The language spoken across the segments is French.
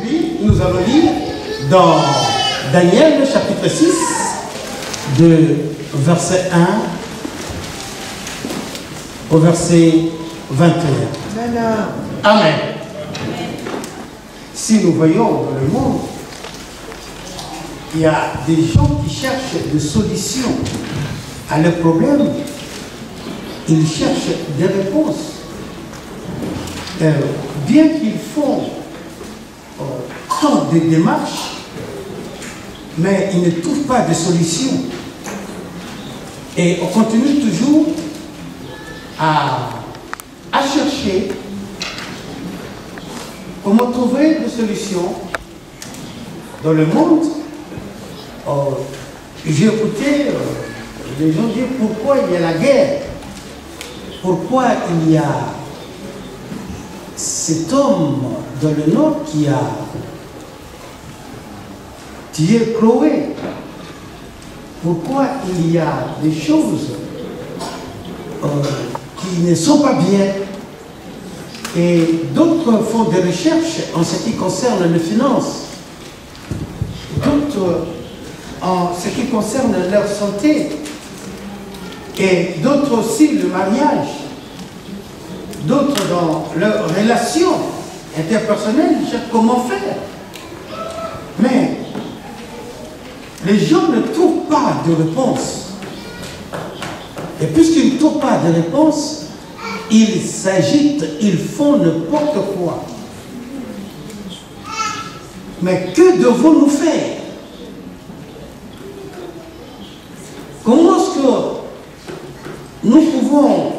aujourd'hui, nous allons lire dans Daniel chapitre 6, de verset 1 au verset 21. Amen. Si nous voyons dans le monde, il y a des gens qui cherchent des solutions à leurs problèmes. Ils cherchent des réponses. Bien qu'ils font tant de démarches, mais ils ne trouvent pas de solution. Et on continue toujours à chercher comment trouver des solutions dans le monde. J'ai écouté les gens dire pourquoi il y a la guerre, pourquoi il y a cet homme dans le nord qui a tué Chloé, pourquoi il y a des choses qui ne sont pas bien, et d'autres font des recherches en ce qui concerne les finances, d'autres en ce qui concerne leur santé, et d'autres aussi le mariage, d'autres dans leurs relations interpersonnelles, ils cherchent comment faire. Mais les gens ne trouvent pas de réponse. Et puisqu'ils ne trouvent pas de réponse, ils s'agitent, ils font n'importe quoi. Mais que devons-nous faire? Comment est-ce que nous pouvons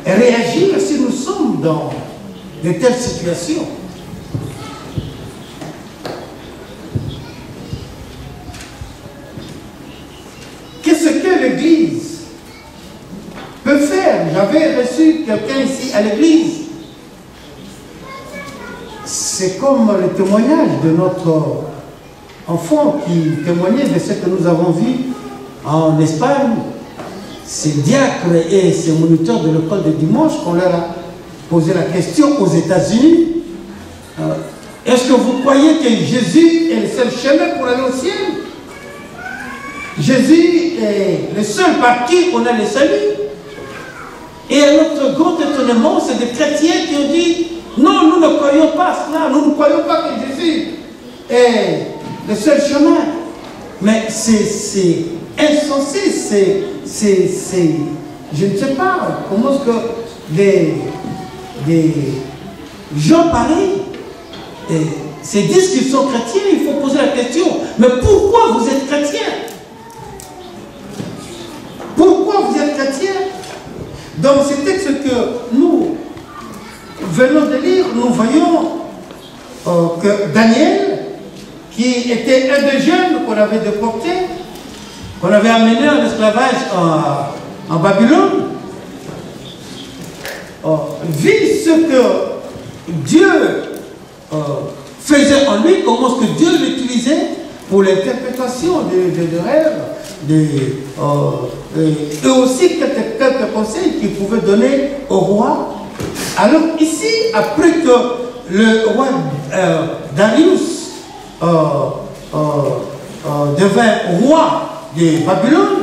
réagir si nous sommes dans de telles situations? Qu'est-ce que l'Église peut faire? J'avais reçu quelqu'un ici à l'Église. C'est comme le témoignage de notre enfant qui témoignait de ce que nous avons vu en Espagne. Ces diacres et ces moniteurs de l'école de dimanche, qu'on leur a posé la question aux États-Unis. Est-ce que vous croyez que Jésus est le seul chemin pour aller au ciel? Jésus est le seul par qui on a le salut. Et à notre grand étonnement, c'est des chrétiens qui ont dit non, nous ne croyons pas à cela, nous ne croyons pas que Jésus est le seul chemin. Mais c'est insensé, je ne sais pas comment est-ce que des gens pareils se disent qu'ils sont chrétiens. Il faut poser la question, mais pourquoi vous êtes chrétien? Pourquoi vous êtes chrétien? Dans ce texte que nous venons de lire, nous voyons que Daniel, qui était un des jeunes qu'on avait déporté, qu'on avait amené en esclavage en Babylone, vit ce que Dieu faisait en lui, comment est-ce que Dieu l'utilisait pour l'interprétation de rêves, et aussi quelques conseils qu'il pouvait donner au roi. Alors ici, après que le roi Darius devint roi de Babylone,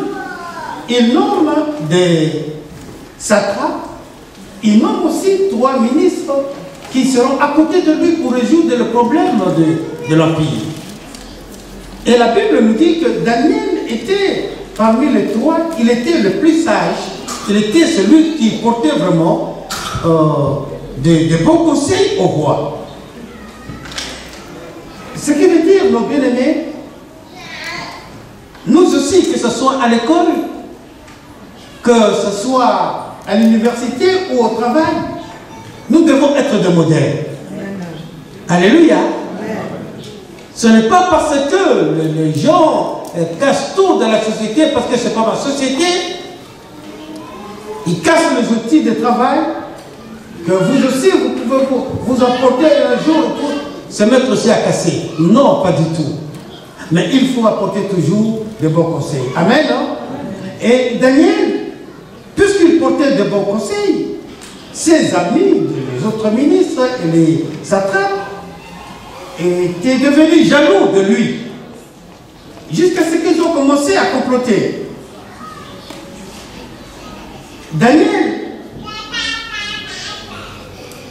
il nomme des satrapes, il nomme aussi 3 ministres qui seront à côté de lui pour résoudre le problème de l'Empire. Et la Bible nous dit que Daniel était parmi les 3, il était le plus sage, il était celui qui portait vraiment de bons conseils au roi. Ce qui veut dire, nos bien-aimés, nous aussi, que ce soit à l'école, que ce soit à l'université ou au travail, nous devons être des modèles. Alléluia. Ce n'est pas parce que les gens cassent tout dans la société, parce que ce n'est pas ma société, ils cassent les outils de travail, que vous aussi, vous pouvez vous emporter un jour pour se mettre aussi à casser. Non, pas du tout. Mais il faut apporter toujours de bons conseils. Amen, non? Et Daniel, puisqu'il portait de bons conseils, ses amis, les autres ministres et les satrapes, étaient devenus jaloux de lui. Jusqu'à ce qu'ils ont commencé à comploter. Daniel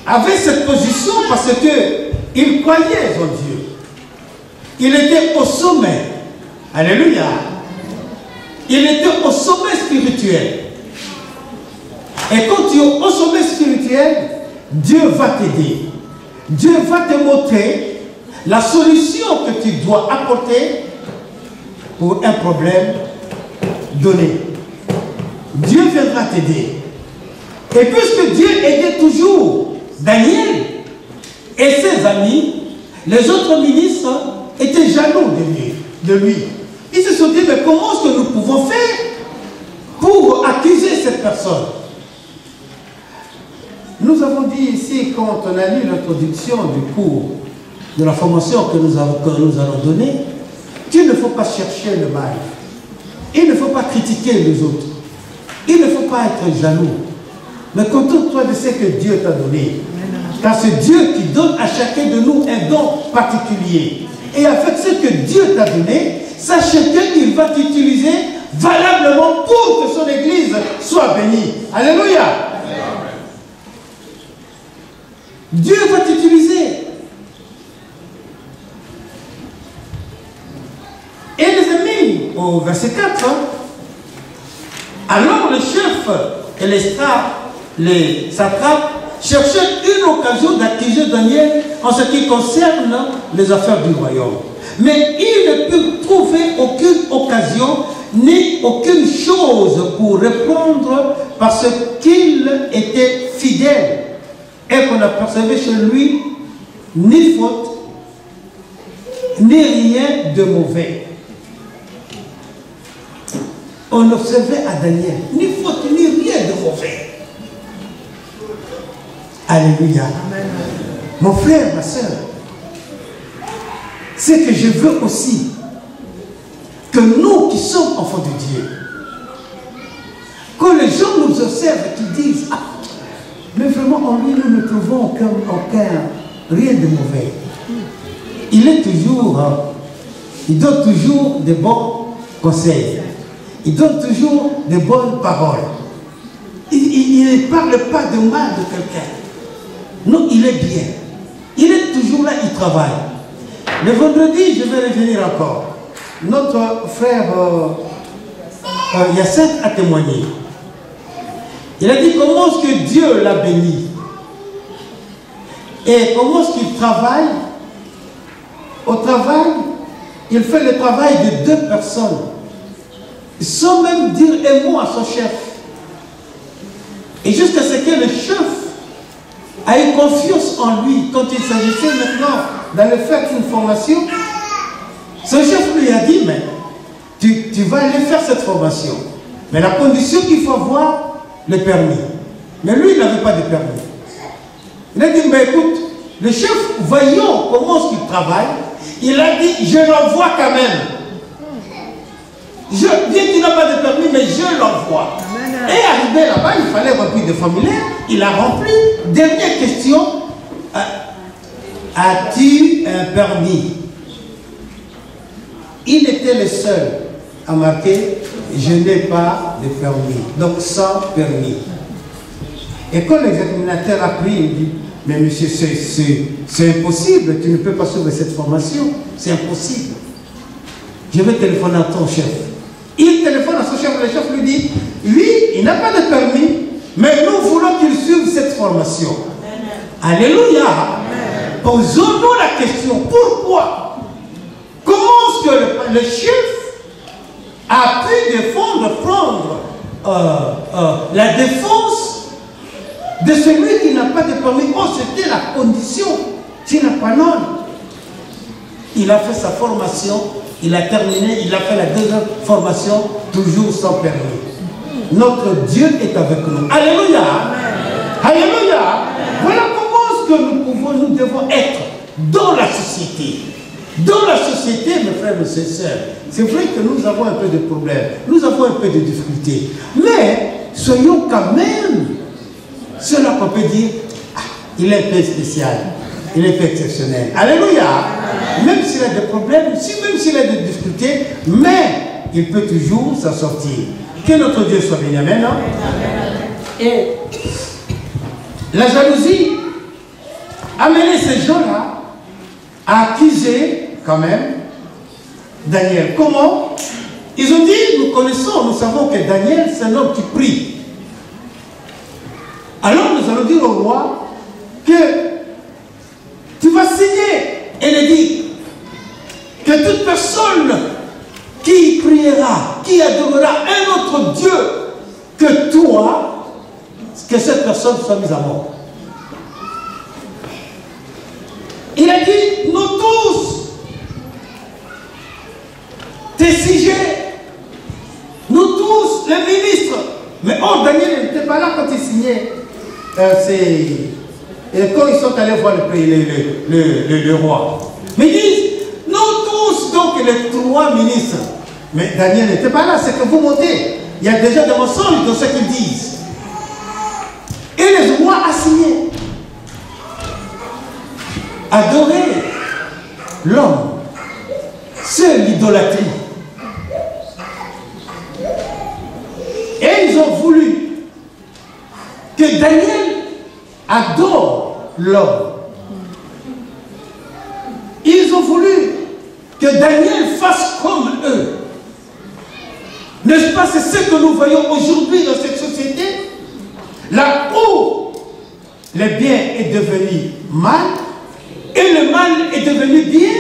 avait cette position parce qu'il croyait en Dieu. Il était au sommet. Alléluia. Il était au sommet spirituel. Et quand tu es au sommet spirituel, Dieu va t'aider. Dieu va te montrer la solution que tu dois apporter pour un problème donné. Dieu viendra t'aider. Et puisque Dieu aidait toujours Daniel et ses amis, les autres ministres étaient jaloux de lui. Ils se sont dit, mais comment est-ce que nous pouvons faire pour accuser cette personne? Nous avons dit ici, quand on a lu l'introduction du cours de la formation que nous allons donner, qu'il ne faut pas chercher le mal. Il ne faut pas critiquer les autres. Il ne faut pas être jaloux. Mais contente-toi de ce que Dieu t'a donné. Car c'est Dieu qui donne à chacun de nous un don particulier. Et avec ce que Dieu t'a donné, sache qu'il va t'utiliser valablement pour que son église soit bénie. Alléluia. Dieu va t'utiliser. Et les amis, au verset 4, alors le chef et les satrapes cherchaient une occasion d'accuser Daniel en ce qui concerne les affaires du royaume. Mais ils ne purent trouver aucune occasion ni aucune chose pour répondre parce qu'il était fidèle et qu'on n'apercevait chez lui ni faute, ni rien de mauvais. On observait à Daniel, ni faute, ni rien de mauvais. Alléluia. Amen. Mon frère, ma soeur, c'est que je veux aussi que nous qui sommes enfants de Dieu, quand les gens nous observent et qu'ils disent, ah, mais vraiment en lui nous ne trouvons rien de mauvais. Il est toujours, il donne toujours de bons conseils. Il donne toujours de bonnes paroles. Il ne parle pas de mal de quelqu'un. Non, il est bien. Il est toujours là, il travaille. Le vendredi, je vais revenir encore. Notre frère Yacine a témoigné. Il a dit comment est-ce que Dieu l'a béni. Et comment est-ce qu'il travaille. Au travail, il fait le travail de 2 personnes. Sans même dire un mot à son chef. Et jusqu'à ce que le chef a eu confiance en lui quand il s'agissait maintenant d'aller faire une formation. Son chef lui a dit, mais tu vas aller faire cette formation. Mais la condition qu'il faut avoir, le permis. Mais lui, il n'avait pas de permis. Il a dit, mais écoute, le chef, voyons comment est-ce qu'il travaille. Il a dit, je l'envoie quand même. Bien qu'il n'a pas de permis, mais je l'envoie. Et arrivé là-bas, il fallait remplir des formulaires. Il a rempli. Dernière question. As-tu un permis? Il était le seul à marquer je n'ai pas de permis. Donc sans permis. Et quand l'examinateur a pris, il dit mais monsieur, c'est impossible. Tu ne peux pas suivre cette formation. C'est impossible. Je vais téléphoner à ton chef. Il téléphone à son chef, le chef lui dit, lui, il n'a pas de permis, mais nous voulons qu'il suive cette formation. Amen. Alléluia. Posons-nous la question, pourquoi? Comment est-ce que le chef a pu prendre la défense de celui qui n'a pas de permis? Oh, c'était la condition, sine qua non. Il a fait sa formation. Il a terminé, il a fait la 2e formation, toujours sans permis. Notre Dieu est avec nous. Alléluia. Amen. Alléluia. Amen. Voilà comment est-ce que nous devons être dans la société. Dans la société, mes frères et mes sœurs, c'est vrai que nous avons un peu de problèmes, nous avons un peu de difficultés. Mais soyons quand même ceux-là qu'on peut dire, ah, il est un peu spécial. Il est exceptionnel. Alléluia. Même s'il a des problèmes, même s'il a des difficultés, mais il peut toujours s'en sortir. Que notre Dieu soit béni. Amen. Et la jalousie a mené ces gens-là à accuser quand même Daniel. Comment? Ils ont dit, nous connaissons, nous savons que Daniel, c'est un homme qui prie. Alors nous allons dire au roi que tu vas signer et le dire que toute personne qui priera, qui adorera un autre Dieu que toi, que cette personne soit mise à mort. Il a dit, nous tous, tes sujets, nous tous, les ministres. Mais oh, Daniel n'était pas là quand il signait. Et quand ils sont allés voir le roi. Mais ils disent, nous tous, donc les 3 ministres. Mais Daniel n'était pas là, c'est que vous montez. Il y a déjà des mensonges dans ce qu'ils disent. Et le roi a signé. Adorer l'homme, c'est l'idolâtrie. Et ils ont voulu que Daniel adore l'homme. Ils ont voulu que Daniel fasse comme eux. N'est-ce pas, c'est ce que nous voyons aujourd'hui dans cette société? Là où le bien est devenu mal, et le mal est devenu bien.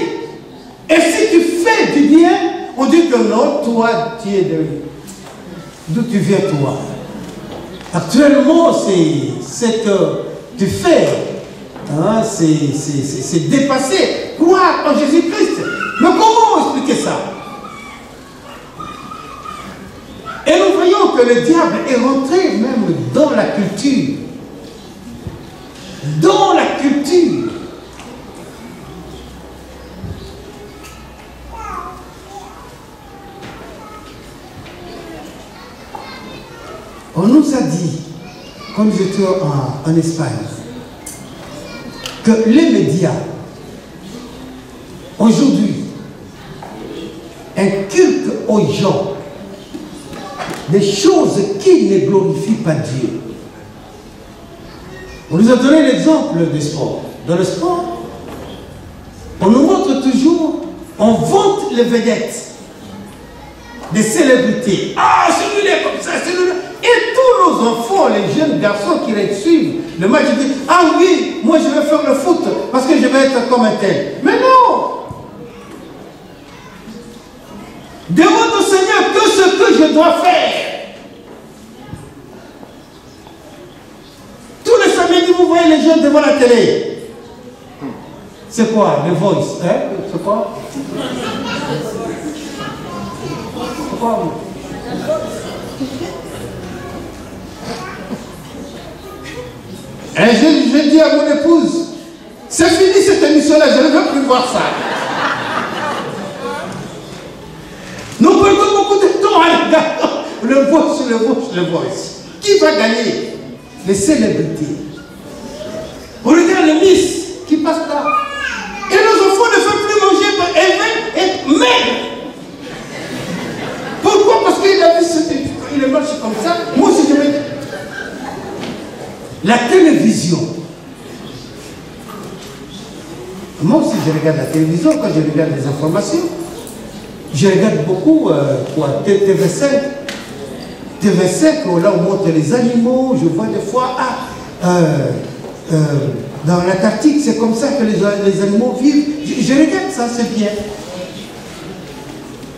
Et si tu fais du bien, on dit que non, toi, tu es de... D'où tu viens, toi? Actuellement, c'est que tu fais. Hein, c'est dépassé. Croire en Jésus-Christ. Mais comment expliquer ça? Et nous voyons que le diable est rentré même dans la culture. Dans la culture. On nous a dit, quand nous étions en Espagne, que les médias, aujourd'hui, inculquent aux gens des choses qui ne glorifient pas Dieu. On nous a donné l'exemple du sport. Dans le sport, on nous montre toujours, on vante les vedettes, des célébrités. Ah, celui-là est comme ça, celui-là. Et tous nos enfants, les jeunes garçons qui les suivent, le match, ils disent, ah oui, moi je vais faire le foot parce que je vais être comme un tel. Mais non! Demande au Seigneur que ce que je dois faire. Tous les samedis, vous voyez les jeunes devant la télé. C'est quoi? Le Voice, hein? C'est quoi? C'est quoi? Et je dis à mon épouse, c'est fini cette émission-là, je ne veux plus voir ça. Nous perdons beaucoup de temps à regarder le Voice. Qui va gagner? Les célébrités. On regarde le Miss qui passe là. Et nos enfants ne veulent plus manger, elles veulent être maigres. Pourquoi? Parce qu'il a vu il est marché comme ça. Moi aussi je vais... La télévision. Moi aussi je regarde la télévision quand je regarde les informations. Je regarde beaucoup TV5. TV5, là on montre les animaux. Je vois des fois, dans l'Antarctique, c'est comme ça que les animaux vivent. Je regarde ça, c'est bien.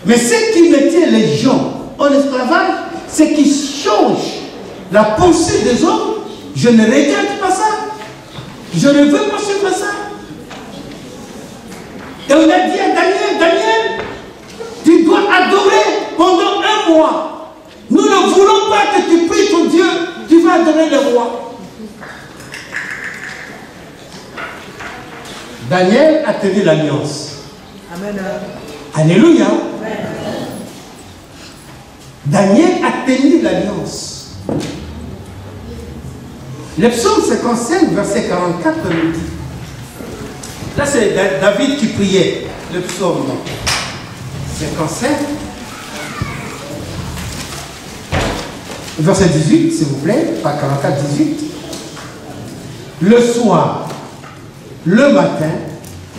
Mais ce qui mettait les gens en esclavage, c'est qu'ils changent la pensée des hommes. Je ne regarde pas ça. Je ne veux pas suivre ça. Et on a dit à Daniel, Daniel, tu dois adorer pendant 1 mois. Nous ne voulons pas que tu pries ton Dieu, tu vas adorer le roi. Daniel a tenu l'alliance. Amen. Alléluia. Amen. Daniel a tenu l'alliance. Le psaume 55, verset 44 nous dit, Là, c'est David qui priait, le psaume 55. Verset 18, s'il vous plaît, pas 44, 18. Le soir, le matin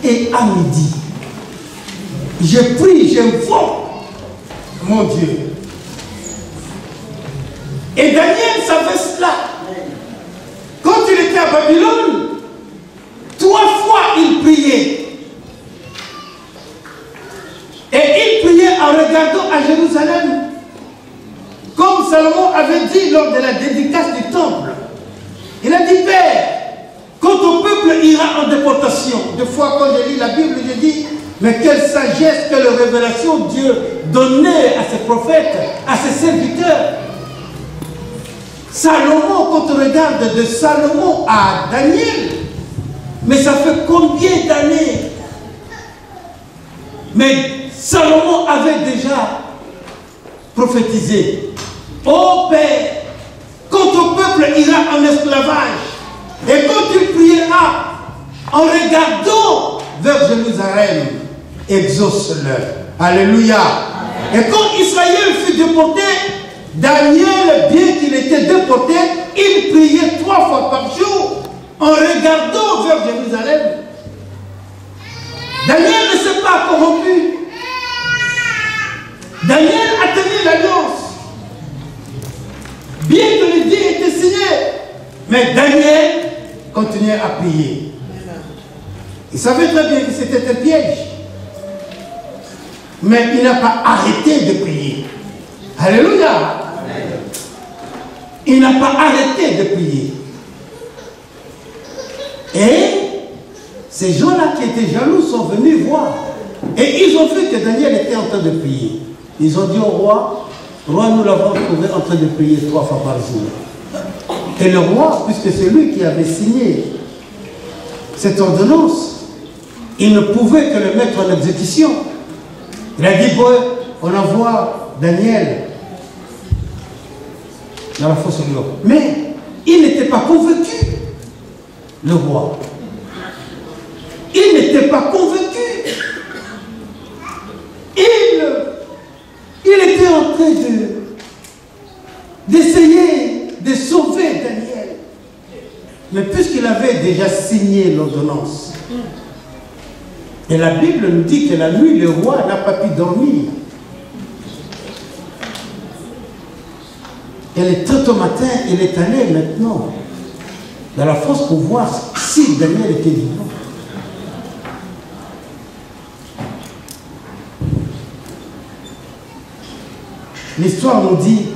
et à midi, je prie, j'invoque mon Dieu. Et Daniel savait cela. Quand il était à Babylone, 3 fois il priait. Et il priait en regardant à Jérusalem. Comme Salomon avait dit lors de la dédicace du temple. Il a dit, Père, quand ton peuple ira en déportation, deux fois quand j'ai lu la Bible, j'ai dit, mais quelle sagesse, quelle révélation Dieu donnait à ses prophètes, à ses serviteurs. Salomon, quand on regarde de Salomon à Daniel, mais ça fait combien d'années? Mais Salomon avait déjà prophétisé. Ô Père, quand ton peuple ira en esclavage, et quand tu prieras en regardant vers Jérusalem, exauce-le. Alléluia. Et quand Israël fut déporté, Daniel, bien qu'il était déporté, il priait 3 fois par jour en regardant vers Jérusalem. Daniel ne s'est pas corrompu. Daniel a tenu l'alliance. Bien que le dit était signé, mais Daniel continuait à prier. Il savait très bien que c'était un piège. Mais il n'a pas arrêté de prier. Alléluia. Il n'a pas arrêté de prier. Et ces gens-là qui étaient jaloux sont venus voir. Et ils ont vu que Daniel était en train de prier. Ils ont dit au roi, roi, nous l'avons trouvé en train de prier 3 fois par jour. Et le roi, puisque c'est lui qui avait signé cette ordonnance, il ne pouvait que le mettre en exécution. Il a dit, bon, on envoie Daniel dans la fosse au lion. Mais il n'était pas convaincu, le roi. Il n'était pas convaincu. Il était en train d'essayer de sauver Daniel. Mais puisqu'il avait déjà signé l'ordonnance, et la Bible nous dit que la nuit, le roi n'a pas pu dormir. Et le très tôt matin, il est allé maintenant dans la fosse pour voir si Daniel était vivant. L'histoire nous dit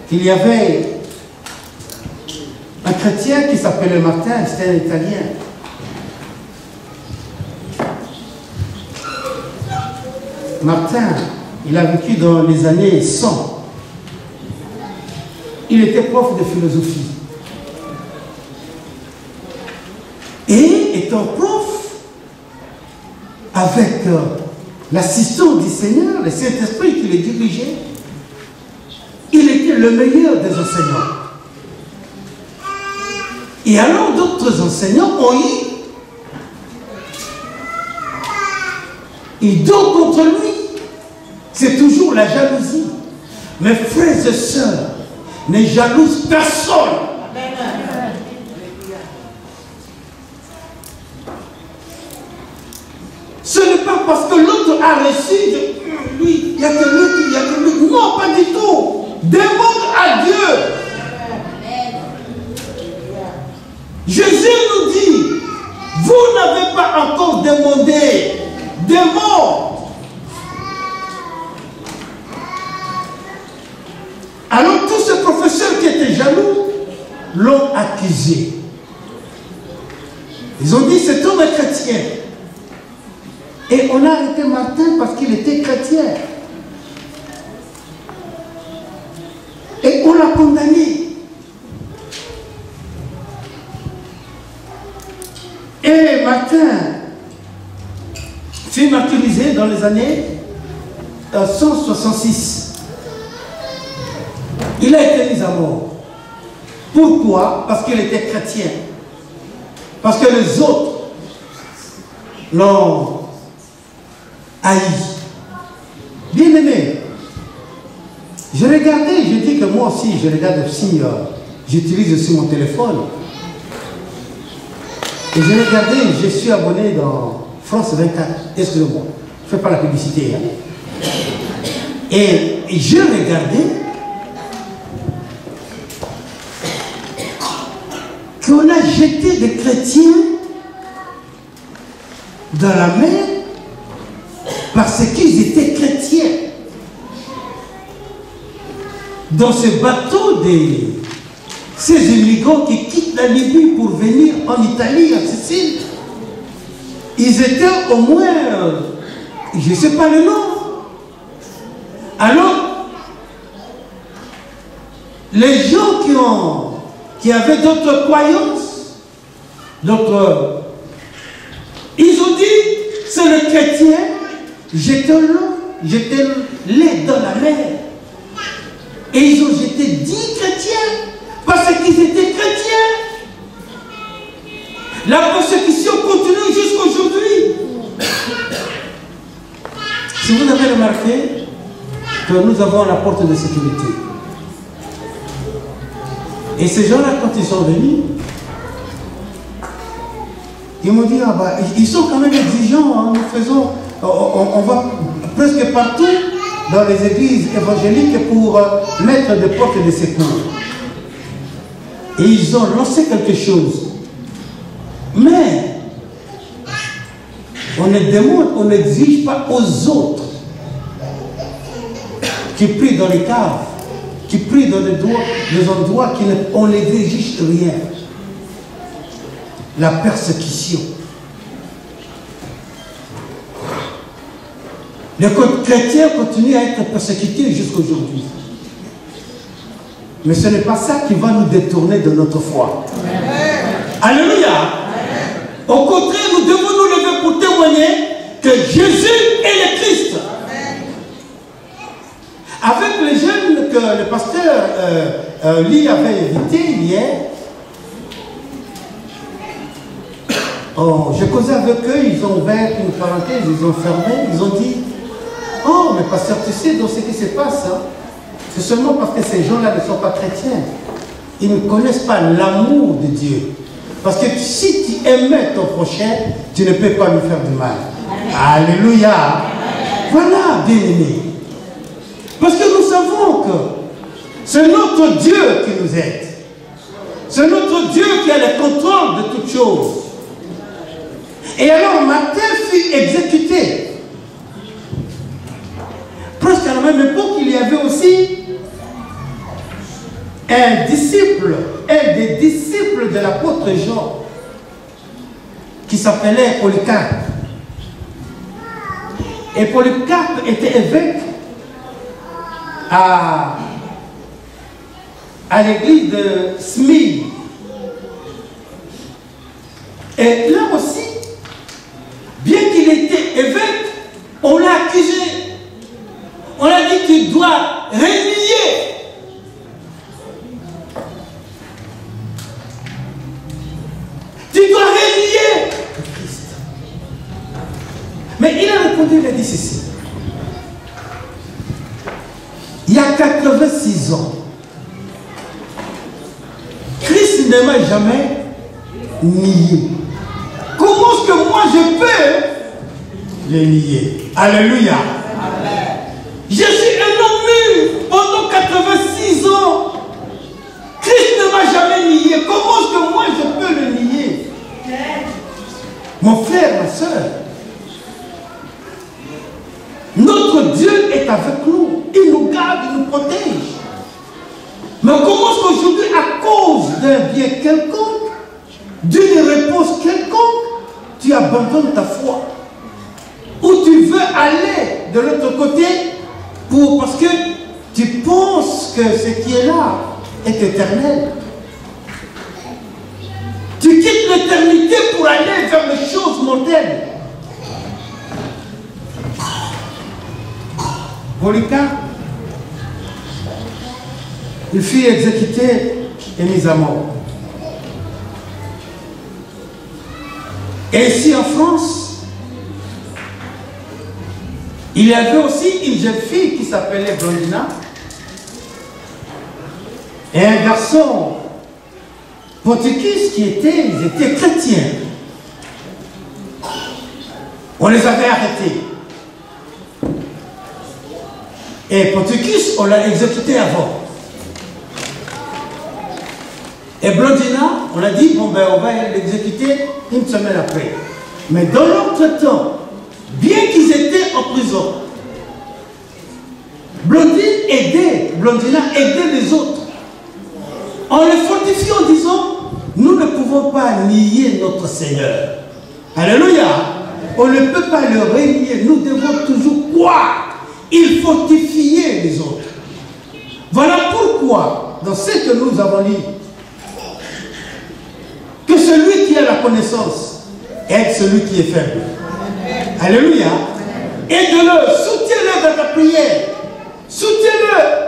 qu'il y avait un chrétien qui s'appelait Martin, c'était un Italien. Martin, il a vécu dans les années 100. Il était prof de philosophie. Et étant prof, avec l'assistance du Seigneur, le Saint-Esprit qui le dirigeait, il était le meilleur des enseignants. Et alors d'autres enseignants ont eu idole contre lui. C'est toujours la jalousie. Mes frères et sœurs, ne jalousent personne. Ce n'est pas parce que l'autre a reçu, lui, il n'y a que lui, il n'y a que lui. Non, pas du tout. Demande à Dieu. Jésus nous dit, vous n'avez pas encore demandé. Demande. Alors tous ces professeurs qui étaient jaloux l'ont accusé. Ils ont dit, cet homme est chrétien. Et on a arrêté Martin parce qu'il était chrétien. Et on l'a condamné. Et Martin fut martyrisé dans les années 166. Il a été mis à mort. Pourquoi? Parce qu'il était chrétien. Parce que les autres l'ont haï. Bien aimé, je regardais, je dis que moi aussi, je regarde aussi, j'utilise aussi mon téléphone. Et je regardais, je suis abonné dans France 24. Excusez-moi, je ne fais pas la publicité. Hein. Et je regardais qu'on a jeté des chrétiens dans la mer parce qu'ils étaient chrétiens. Dans ce bateau ces immigrants qui quittent la Libye pour venir en Italie, en Sicile, ils étaient au moins, je ne sais pas le nom. Alors, les gens qui avaient d'autres croyances, ils ont dit, c'est le chrétien, jetez-les dans la mer. Et ils ont jeté 10 chrétiens parce qu'ils étaient chrétiens. La persécution continue jusqu'aujourd'hui. Si vous avez remarqué que nous avons la porte de sécurité. Et ces gens-là, quand ils sont venus, ils m'ont dit, ah bah, ils sont quand même exigeants, hein, nous faisons, on va presque partout dans les églises évangéliques pour mettre des portes de secours. Et ils ont lancé quelque chose. Mais on ne demande, on n'exige pas aux autres qui prient dans les caves, qui prient dans les endroits on n'exige rien. La persécution. Les chrétiens continuent à être persécutés jusqu'à aujourd'hui. Mais ce n'est pas ça qui va nous détourner de notre foi. Alléluia. Au contraire, nous devons nous lever pour témoigner que Jésus est le Christ. Avec les jeunes que le pasteur Lee avait invités hier, j'ai causé avec eux, ils ont ouvert une parenthèse, ils ont fermé, ils ont dit, oh, mais pasteur, tu sais, dans ce qui se passe, hein, c'est seulement parce que ces gens-là ne sont pas chrétiens. Ils ne connaissent pas l'amour de Dieu. Parce que si tu aimais ton prochain, tu ne peux pas lui faire du mal. Alléluia. Voilà, bien-aimés. Parce que nous savons que c'est notre Dieu qui nous aide. C'est notre Dieu qui a le contrôle de toutes choses. Et alors, Martin fut exécuté. Presque à la même époque, il y avait aussi un des disciples de l'apôtre Jean, qui s'appelait Polycarpe. Et Polycarpe était évêque à l'église de Smyrne. Et là aussi, bien qu'il était évêque, on l'a accusé. On a dit qu'il doit renier. Tu dois renier Christ. Mais il a répondu, il a dit ceci. Il y a 86 ans, Christ ne m'a jamais nié. Comment est-ce que moi je peux le nier? Alléluia. Je suis un homme mûr pendant 86 ans. Christ ne m'a jamais nié. Comment est-ce que moi je peux le nier? Mon frère, ma soeur, notre Dieu est avec nous. Il nous garde, il nous protège. Mais comment est-ce qu'aujourd'hui, à cause d'un bien quelconque, d'une réponse quelconque, tu abandonnes ta foi? Ou tu veux aller de l'autre côté parce que tu penses que ce qui est là est éternel. Tu quittes l'éternité pour aller vers les choses mondaines. Polycarpe, il fut exécuté et mis à mort. Et ici en France, il y avait aussi une jeune fille qui s'appelait Blondina et un garçon, Ponticus, ils étaient chrétiens. On les avait arrêtés. Et Ponticus, on l'a exécuté avant. Et Blondina, on a dit, bon ben on va l'exécuter une semaine après. Mais dans l'entretemps, bien qu'ils étaient en prison, Blondina aidait les autres. En les fortifiant en disant, nous ne pouvons pas nier notre Seigneur. Alléluia. On ne peut pas le renier. Nous devons toujours croire. Il fortifier les autres. Voilà pourquoi, dans ce que nous avons lu, que celui qui a la connaissance aide celui qui est faible. Alléluia. Aide-le, soutiens-le dans ta prière. Soutiens-le.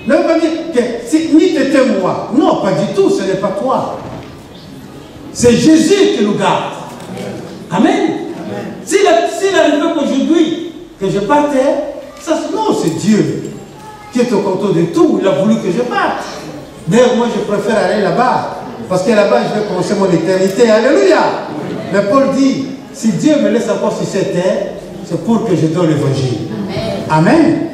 Ne veut pas dire que c'est ni t'étais moi. Non, pas du tout, ce n'est pas toi. C'est Jésus qui nous garde. Amen. S'il arrivait qu'aujourd'hui, que je partais, non, c'est Dieu qui est au contrôle de tout. Il a voulu que je parte. D'ailleurs, moi, je préfère aller là-bas. Parce que là-bas, je vais commencer mon éternité. Alléluia. Mais Paul dit, si Dieu me laisse encore sur cette terre, c'est pour que je donne l'évangile. Amen.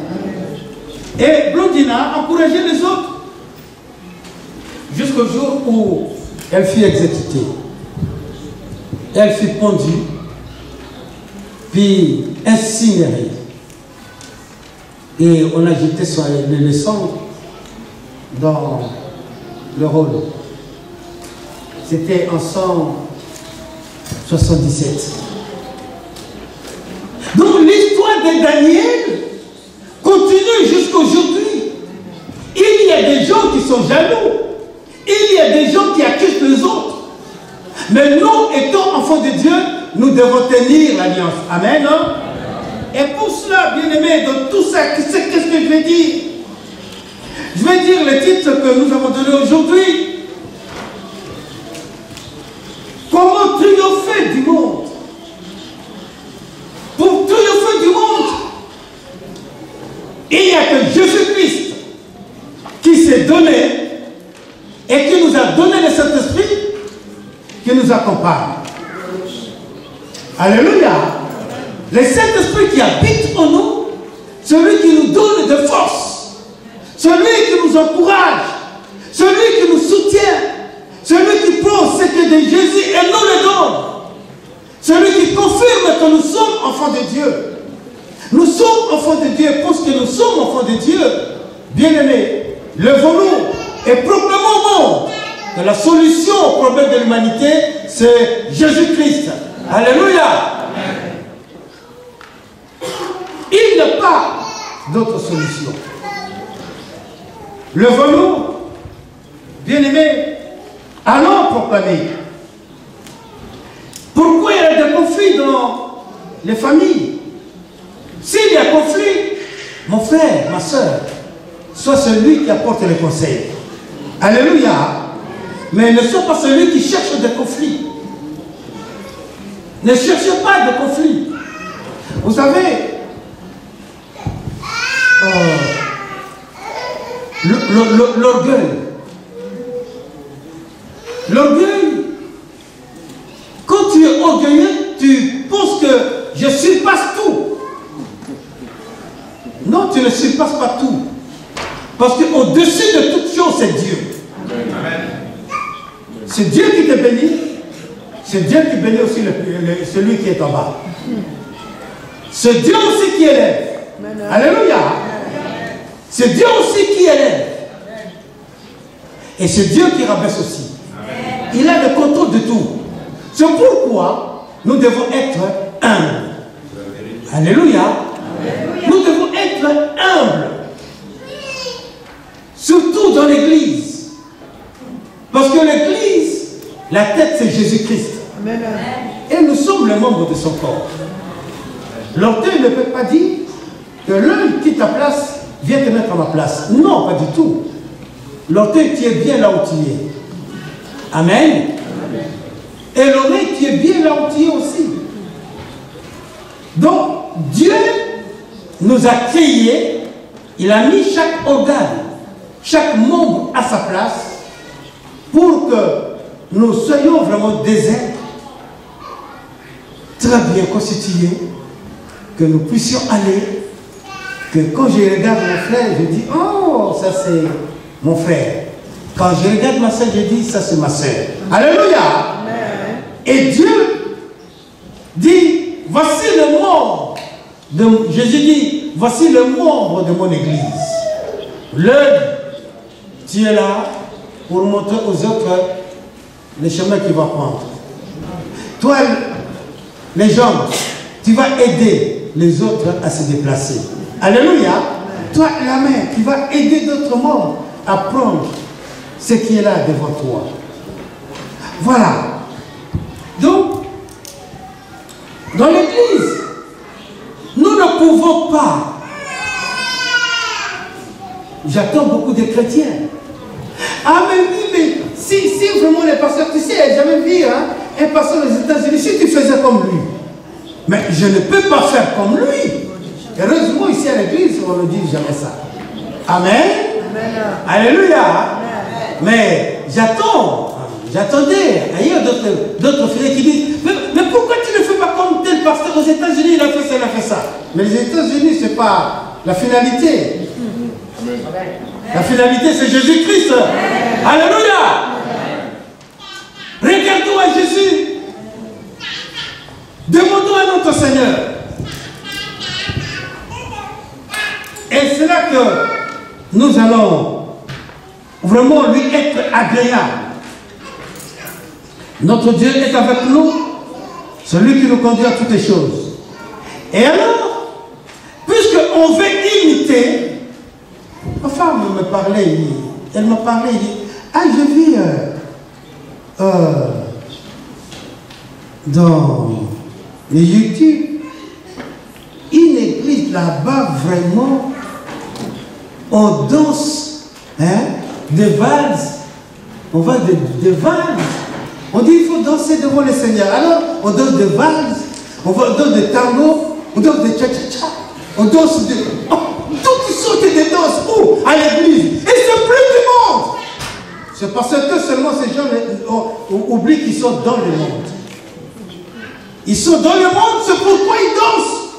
Et Blondina encourageait les autres. Jusqu'au jour où elle fut exécutée. Elle fut pendue, puis incinérée. Et on a jeté les cendres dans le rôle. C'était en 177. Donc l'histoire de Daniel continue jusqu'aujourd'hui. Il y a des gens qui sont jaloux. Il y a des gens qui accusent les autres. Mais nous, étant enfants de Dieu, nous devons tenir l'alliance. Amen. Hein? Et pour cela, bien-aimés, dans tout ça, qu'est-ce que je vais dire? Je vais dire le titre que nous avons donné aujourd'hui. Comment triompher du monde? Pour triompher du monde, il n'y a que Jésus-Christ qui s'est donné et qui nous a donné le Saint-Esprit qui nous accompagne. Alléluia. Le Saint-Esprit qui habite en nous, celui qui nous donne de force, celui qui nous encourage, celui qui nous soutient, celui qui prend ce que de Jésus et nous le donne, celui qui confirme que nous sommes enfants de Dieu. Nous sommes enfants de Dieu parce que nous sommes enfants de Dieu. Bien-aimés, levons-nous et proclamons au monde que la solution au problème de l'humanité, c'est Jésus-Christ. Alléluia. Il n'y a pas d'autre solution. Levons-nous, bien-aimés, allons proclamer. Pourquoi il y a des conflits dans les familles? S'il y a conflit, mon frère, ma soeur, sois celui qui apporte les conseils. Alléluia. Mais ne sois pas celui qui cherche des conflits. Ne cherchez pas de conflits. Vous savez, l'orgueil. L'orgueil, quand tu es orgueilleux, tu penses que je surpasse tout. Non, tu ne surpasses pas tout. Parce qu'au-dessus de toute chose, c'est Dieu. C'est Dieu qui te bénit. C'est Dieu qui bénit aussi celui qui est en bas. C'est Dieu aussi qui élève. Alléluia. C'est Dieu aussi qui élève. Et c'est Dieu qui rabaisse aussi. Il a le contrôle de tout. C'est pourquoi nous devons être humbles. Alléluia. Nous devons être humbles. Surtout dans l'église. Parce que l'église, la tête c'est Jésus-Christ. Et nous sommes les membres de son corps. L'orteil ne peut pas dire que l'œil quitte ta place, vient te mettre à ma place. Non, pas du tout. L'orteil, tu es bien là où tu es. Amen. Et l'oreille, tu es bien là où tu es aussi. Donc, Dieu nous a créés, il a mis chaque organe, chaque membre à sa place pour que nous soyons vraiment des êtres très bien constitués, que nous puissions aller, que quand je regarde mon frère, je dis, oh, ça c'est mon frère. Quand je regarde ma soeur, je dis, ça c'est ma soeur. Alléluia. Amen. Et Dieu dit, voici le membre de, Jésus dit, voici le membre de mon église. L'œil, tu es là pour montrer aux autres le chemin qu'il va prendre. Toi, les jambes, tu vas aider les autres à se déplacer. Alléluia. Toi, la main, tu vas aider d'autres membres à prendre ce qui est là devant toi. Voilà. Donc, dans l'église, nous ne pouvons pas. J'attends beaucoup de chrétiens. Ah, mais oui, mais si vraiment les pasteurs, tu sais, jamais vu un pasteur aux États-Unis, si tu faisais comme lui. Mais je ne peux pas faire comme lui. Heureusement, ici à l'église, on ne dit jamais ça. Amen. Amen. Alléluia. Amen. Mais j'attendais ailleurs d'autres filles qui disent, mais pourquoi tu ne fais pas comme tel pasteur aux États-Unis, il a fait ça, il a fait ça. Mais les États-Unis, ce n'est pas la finalité. Amen. La finalité, c'est Jésus-Christ. Alléluia. Regardons à Jésus. Demandons à notre Seigneur. Et c'est là que nous allons vraiment lui être agréables. Notre Dieu est avec nous, celui qui nous conduit à toutes les choses. Et alors, puisqu'on veut imiter, ma femme me parlait, elle m'a parlé, elle dit, ah, je vis dans les YouTube, une église là-bas, vraiment, on danse des valses, on va de valses. On dit il faut danser devant le Seigneur. Alors, on danse des valses, on danse des tangos, on danse des cha-cha-cha, on danse de... Oh, toutes sortes de danses. Où? À l'église. Et c'est plus du monde. C'est parce que seulement ces gens oublient qu'ils sont dans le monde. Ils sont dans le monde, c'est pourquoi ils dansent.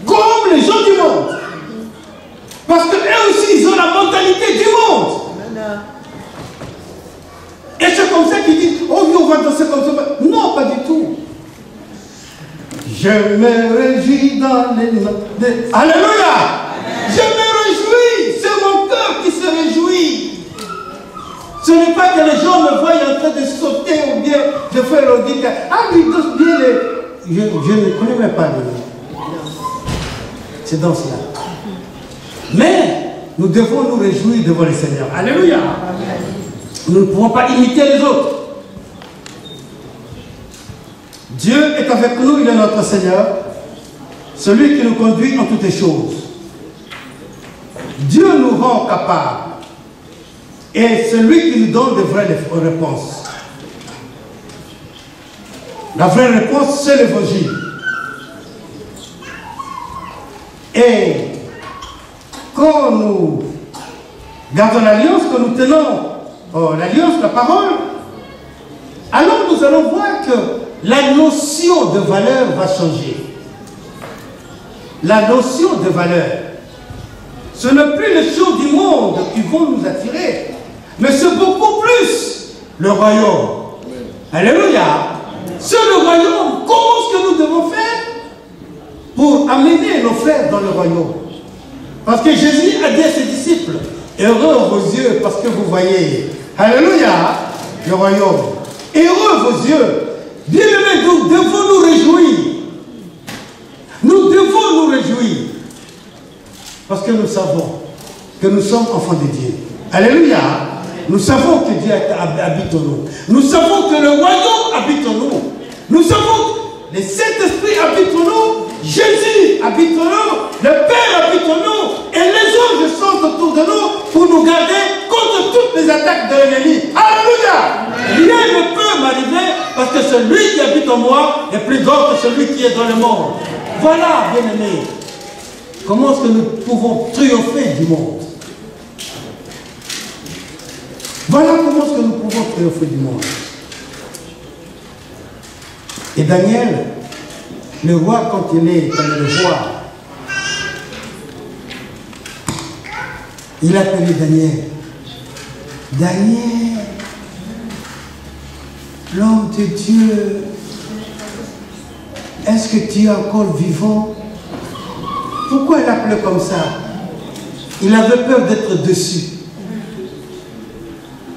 Comme les gens du monde. Parce qu'eux aussi, ils ont la mentalité du monde. Et c'est comme ça qu'ils disent, oh oui, on va danser comme ça. Non, pas du tout. Je me réjouis dans les... Alléluia. Je me réjouis. C'est mon cœur qui se réjouit. Ce n'est pas que les gens me voient en train de sauter ou bien de faire le dit. Ah, ils dansent bien les... Je ne connais même pas ces danses-là. Mais nous devons nous réjouir devant le Seigneur. Alléluia. Nous ne pouvons pas imiter les autres. Dieu est avec nous, il est notre Seigneur, celui qui nous conduit en toutes les choses. Dieu nous rend capables. Et celui qui nous donne de vraies réponses. La vraie réponse, c'est l'évangile. Et quand nous gardons l'alliance, que nous tenons l'alliance, la parole, alors nous allons voir que la notion de valeur va changer. La notion de valeur. Ce n'est plus les choses du monde qui vont nous attirer, mais c'est beaucoup plus le royaume. Alléluia. C'est le royaume. Comment est-ce que nous devons faire pour amener nos frères dans le royaume? Parce que Jésus a dit à ses disciples, heureux vos yeux parce que vous voyez. Alléluia. Le royaume. Heureux vos yeux. Bien-aimés, nous devons nous réjouir. Nous devons nous réjouir. Parce que nous savons que nous sommes enfants de Dieu. Alléluia. Nous savons que Dieu habite en nous. Nous savons que le royaume habite en nous. Nous savons que le Saint-Esprit habite en nous. Jésus habite en nous. Le Père habite en nous. Et Et les anges sont autour de nous pour nous garder contre toutes les attaques de l'ennemi. Alléluia! Rien ne peut m'arriver parce que celui qui habite en moi est plus grand que celui qui est dans le monde. Voilà, bien-aimés, comment est-ce que nous pouvons triompher du monde. Voilà comment est-ce que nous pouvons triompher du monde. Et Daniel, le roi, quand il est allé le voir, il a appelé Daniel. Daniel, l'homme de Dieu, est-ce que tu es encore vivant? Pourquoi il l'appelait comme ça? Il avait peur d'être déçu.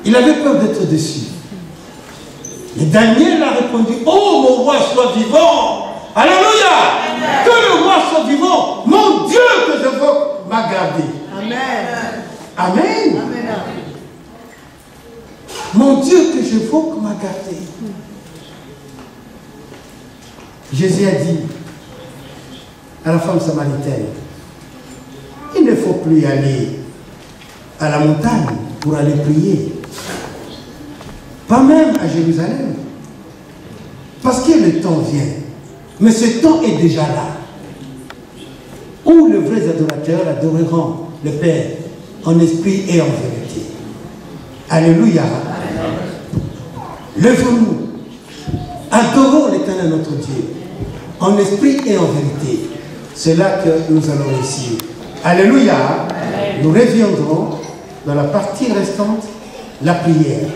Il avait peur d'être déçu. Et Daniel a répondu, oh mon roi, sois vivant. Alléluia. Amen. Que le roi soit vivant. Mon Dieu que j'invoque m'a gardé. Amen. Amen. Amen. Mon Dieu que j'invoque m'a gardé. Jésus a dit à la femme samaritaine, il ne faut plus aller à la montagne pour aller prier. Pas même à Jérusalem. Parce que le temps vient. Mais ce temps est déjà là. Où les vrais adorateurs adoreront le Père en esprit et en vérité. Alléluia. Lève-nous. Adorons l'Éternel notre Dieu. En esprit et en vérité. C'est là que nous allons réussir. Alléluia. Nous reviendrons dans la partie restante, la prière.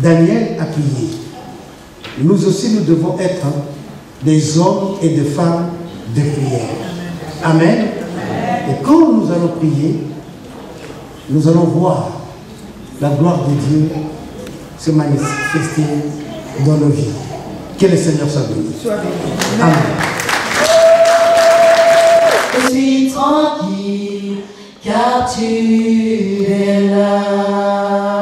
Daniel a prié. Nous aussi, nous devons être des hommes et des femmes de prière. Amen. Et quand nous allons prier, nous allons voir la gloire de Dieu se manifester dans nos vies. Que le Seigneur soit béni. Amen. Je suis tranquille, car tu es là.